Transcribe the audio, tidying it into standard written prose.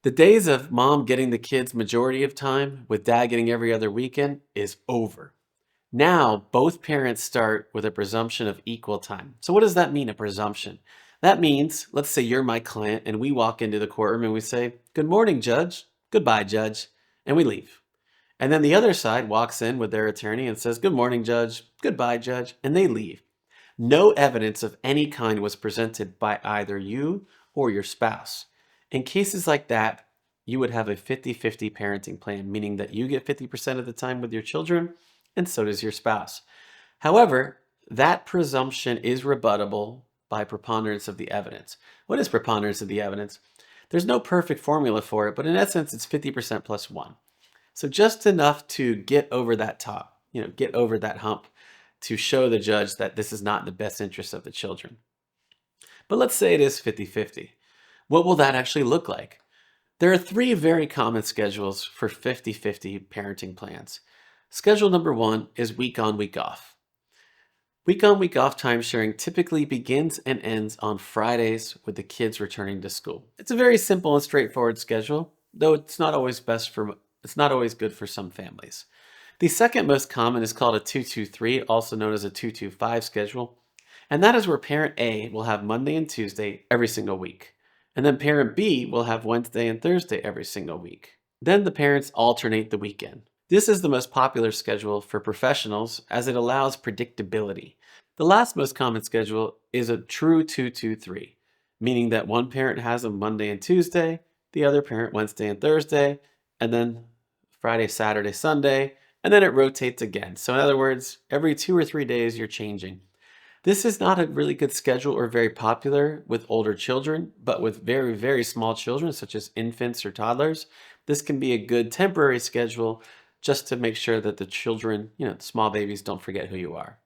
The days of mom getting the kids majority of time with dad getting every other weekend is over. Now, both parents start with a presumption of equal time. So, what does that mean, a presumption? That means, let's say you're my client and we walk into the courtroom and we say, "Good morning, judge. Goodbye, judge." And we leave. And then the other side walks in with their attorney and says, "Good morning, judge. Goodbye, judge." And they leave. No evidence of any kind was presented by either you or your spouse. In cases like that, you would have a 50-50 parenting plan, meaning that you get 50% of the time with your children and so does your spouse. However, that presumption is rebuttable by preponderance of the evidence. What is preponderance of the evidence? There's no perfect formula for it, but in essence, it's 50% plus one. So just enough to get over that top, get over that hump to show the judge that this is not in the best interest of the children. But let's say it is 50-50. What will that actually look like? There are three very common schedules for 50-50 parenting plans. Schedule number one is week on, week off. Week on, week off time sharing typically begins and ends on Fridays with the kids returning to school. It's a very simple and straightforward schedule, though it's not always good for some families. The second most common is called a 2-2-3, also known as a 2-2-5 schedule. And that is where parent A will have Monday and Tuesday every single week. And then parent B will have Wednesday and Thursday every single week. Then the parents alternate the weekend. This is the most popular schedule for professionals as it allows predictability. The last most common schedule is a true 2-2-3, meaning that one parent has a Monday and Tuesday, the other parent Wednesday and Thursday, and then Friday, Saturday, Sunday, and then it rotates again. So in other words, every 2 or 3 days you're changing. This is not a really good schedule or very popular with older children, but with very, very small children, such as infants or toddlers, this can be a good temporary schedule just to make sure that the children, small babies, don't forget who you are.